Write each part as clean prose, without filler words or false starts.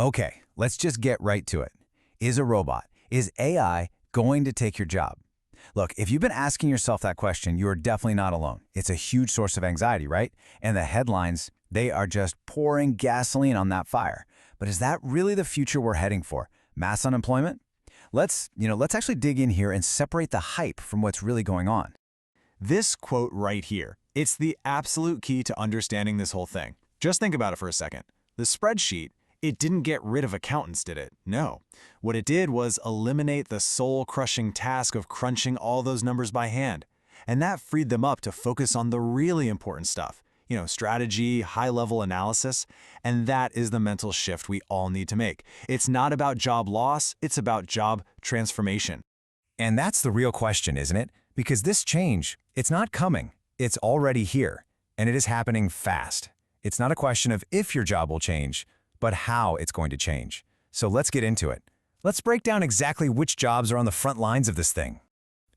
Okay, let's just get right to it. Is AI going to take your job? Look, if you've been asking yourself that question, you are definitely not alone. It's a huge source of anxiety, right? And the headlines, they are just pouring gasoline on that fire. But is that really the future we're heading for? Mass unemployment? Let's actually dig in here and separate the hype from what's really going on. This quote right here, it's the absolute key to understanding this whole thing. Just think about it for a second. The spreadsheet, it didn't get rid of accountants, did it? No. What it did was eliminate the soul-crushing task of crunching all those numbers by hand. And that freed them up to focus on the really important stuff. Strategy, high-level analysis, and that is the mental shift we all need to make. It's not about job loss, it's about job transformation. And that's the real question, isn't it? Because this change, it's not coming. It's already here, and it is happening fast. It's not a question of if your job will change, but how it's going to change. So let's get into it. Let's break down exactly which jobs are on the front lines of this thing.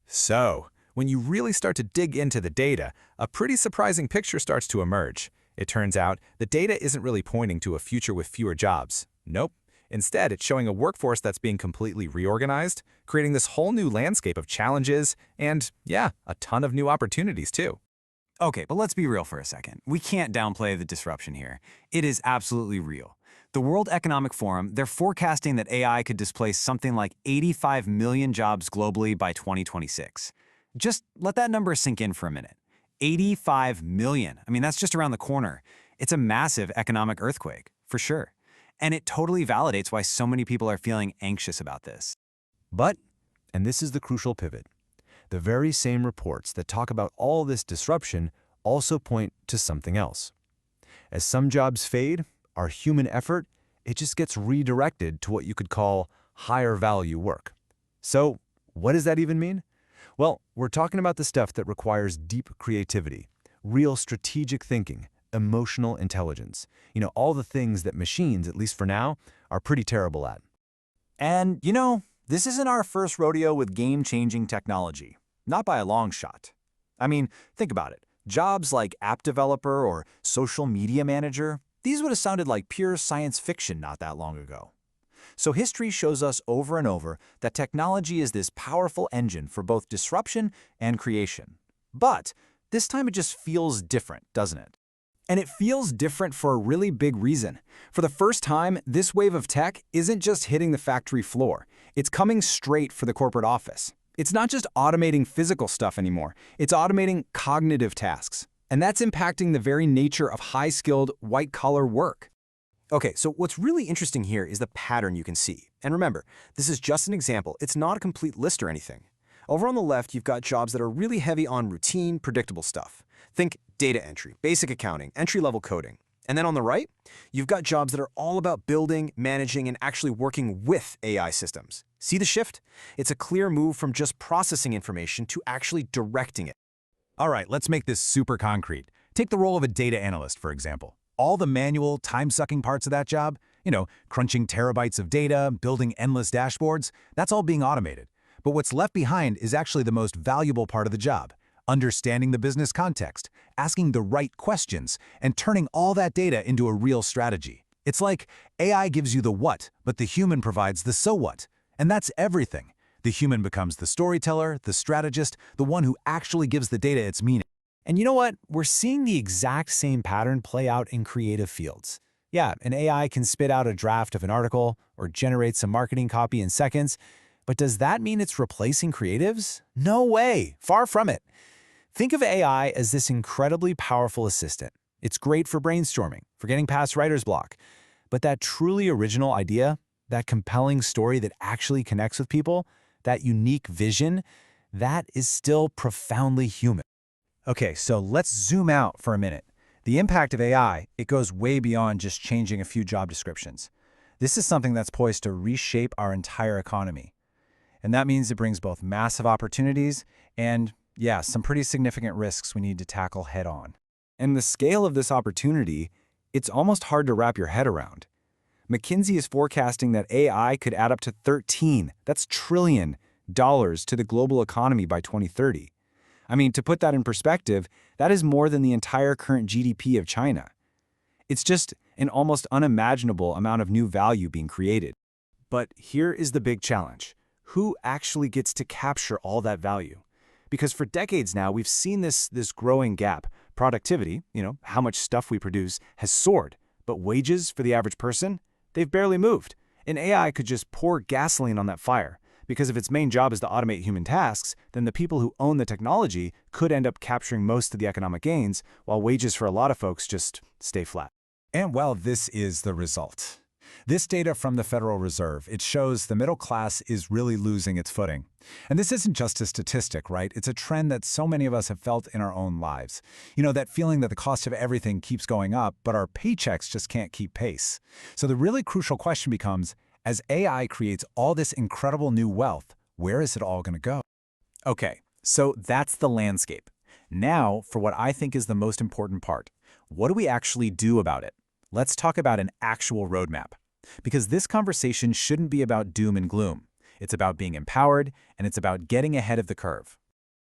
So, when you really start to dig into the data, a pretty surprising picture starts to emerge. It turns out the data isn't really pointing to a future with fewer jobs. Nope. Instead, it's showing a workforce that's being completely reorganized, creating this whole new landscape of challenges and, yeah, a ton of new opportunities too. Okay, but let's be real for a second. We can't downplay the disruption here. It is absolutely real. The World Economic Forum, they're forecasting that AI could displace something like 85 million jobs globally by 2026. Just let that number sink in for a minute. 85 million. I mean, that's just around the corner. It's a massive economic earthquake, for sure. And it totally validates why so many people are feeling anxious about this. But, and this is the crucial pivot, the very same reports that talk about all this disruption also point to something else. As some jobs fade, our human effort, it just gets redirected to what you could call higher value work. So, what does that even mean? Well, we're talking about the stuff that requires deep creativity, real strategic thinking, emotional intelligence. All the things that machines, at least for now, are pretty terrible at. And, this isn't our first rodeo with game-changing technology. Not by a long shot. I mean, think about it. Jobs like app developer or social media manager, these would have sounded like pure science fiction not that long ago. So history shows us over and over that technology is this powerful engine for both disruption and creation. But this time it just feels different, doesn't it? And it feels different for a really big reason. For the first time, this wave of tech isn't just hitting the factory floor. It's coming straight for the corporate office. It's not just automating physical stuff anymore. It's automating cognitive tasks. And that's impacting the very nature of high-skilled, white-collar work. Okay, so what's really interesting here is the pattern you can see. And remember, this is just an example. It's not a complete list or anything. Over on the left, you've got jobs that are really heavy on routine, predictable stuff. Think data entry, basic accounting, entry-level coding. And then on the right, you've got jobs that are all about building, managing, and actually working with AI systems. See the shift? It's a clear move from just processing information to actually directing it. All right, let's make this super concrete. Take the role of a data analyst, for example. All the manual, time-sucking parts of that job, crunching terabytes of data, building endless dashboards, that's all being automated. But what's left behind is actually the most valuable part of the job, understanding the business context, asking the right questions, and turning all that data into a real strategy. It's like AI gives you the what, but the human provides the so what. And that's everything. The human becomes the storyteller, the strategist, the one who actually gives the data its meaning. And you know what? We're seeing the exact same pattern play out in creative fields. Yeah, an AI can spit out a draft of an article or generate some marketing copy in seconds, but does that mean it's replacing creatives? No way, far from it. Think of AI as this incredibly powerful assistant. It's great for brainstorming, for getting past writer's block. But that truly original idea, that compelling story that actually connects with people, that unique vision, that is still profoundly human. Okay, so let's zoom out for a minute. The impact of AI, it goes way beyond just changing a few job descriptions. This is something that's poised to reshape our entire economy. And that means it brings both massive opportunities and, yeah, some pretty significant risks we need to tackle head on. And the scale of this opportunity, it's almost hard to wrap your head around. McKinsey is forecasting that AI could add up to $13 trillion to the global economy by 2030. I mean, to put that in perspective, that is more than the entire current GDP of China. It's an almost unimaginable amount of new value being created. But here is the big challenge. Who actually gets to capture all that value? Because for decades now, we've seen this growing gap. Productivity, how much stuff we produce, has soared. But wages for the average person, they've barely moved. An AI could just pour gasoline on that fire. Because if its main job is to automate human tasks, then the people who own the technology could end up capturing most of the economic gains, while wages for a lot of folks just stay flat. And well, this is the result. This data from the Federal Reserve, it shows the middle class is really losing its footing. And this isn't just a statistic, right? It's a trend that so many of us have felt in our own lives. That feeling that the cost of everything keeps going up, but our paychecks just can't keep pace. So the really crucial question becomes, as AI creates all this incredible new wealth, where is it all going to go? Okay, so that's the landscape. Now, for what I think is the most important part. What do we actually do about it? Let's talk about an actual roadmap. Because this conversation shouldn't be about doom and gloom. It's about being empowered, and it's about getting ahead of the curve.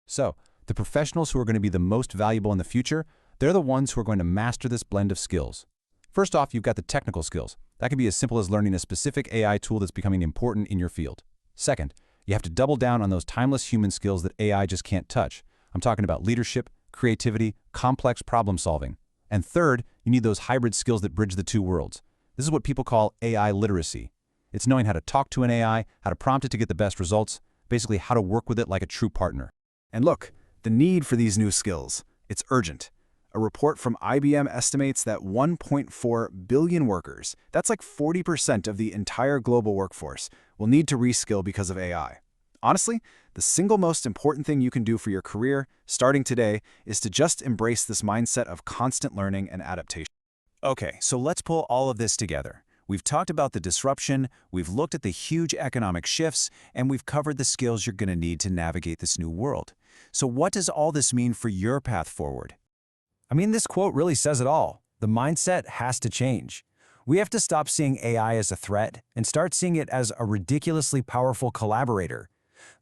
So, the professionals who are going to be the most valuable in the future, they're the ones who are going to master this blend of skills. First off, you've got the technical skills. That can be as simple as learning a specific AI tool that's becoming important in your field. Second, you have to double down on those timeless human skills that AI just can't touch. I'm talking about leadership, creativity, complex problem solving. And third, you need those hybrid skills that bridge the two worlds. This is what people call AI literacy. It's knowing how to talk to an AI, how to prompt it to get the best results, basically how to work with it like a true partner. And look, the need for these new skills, it's urgent. A report from IBM estimates that 1.4 billion workers, that's like 40% of the entire global workforce, will need to reskill because of AI. Honestly, the single most important thing you can do for your career, starting today, is to just embrace this mindset of constant learning and adaptation. Okay, so let's pull all of this together. We've talked about the disruption, we've looked at the huge economic shifts, and we've covered the skills you're going to need to navigate this new world. So what does all this mean for your path forward? I mean, this quote really says it all. The mindset has to change. We have to stop seeing AI as a threat and start seeing it as a ridiculously powerful collaborator.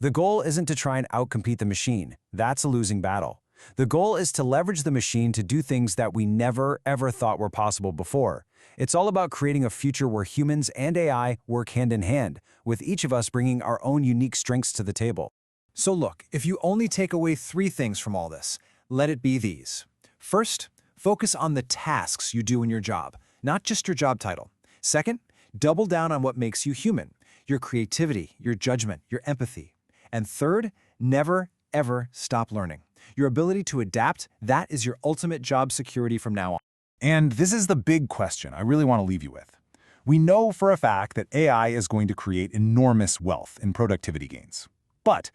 The goal isn't to try and outcompete the machine. That's a losing battle. The goal is to leverage the machine to do things that we never, ever thought were possible before. It's all about creating a future where humans and AI work hand in hand, with each of us bringing our own unique strengths to the table. So look, if you only take away 3 things from all this, let it be these. First, focus on the tasks you do in your job, not just your job title. Second, double down on what makes you human, your creativity, your judgment, your empathy. And third, never, ever stop learning. Your ability to adapt, that is your ultimate job security from now on. And this is the big question I really want to leave you with. We know for a fact that AI is going to create enormous wealth and productivity gains. But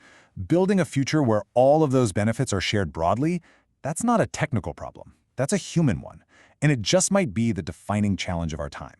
building a future where all of those benefits are shared broadly, that's not a technical problem. That's a human one. And it just might be the defining challenge of our time.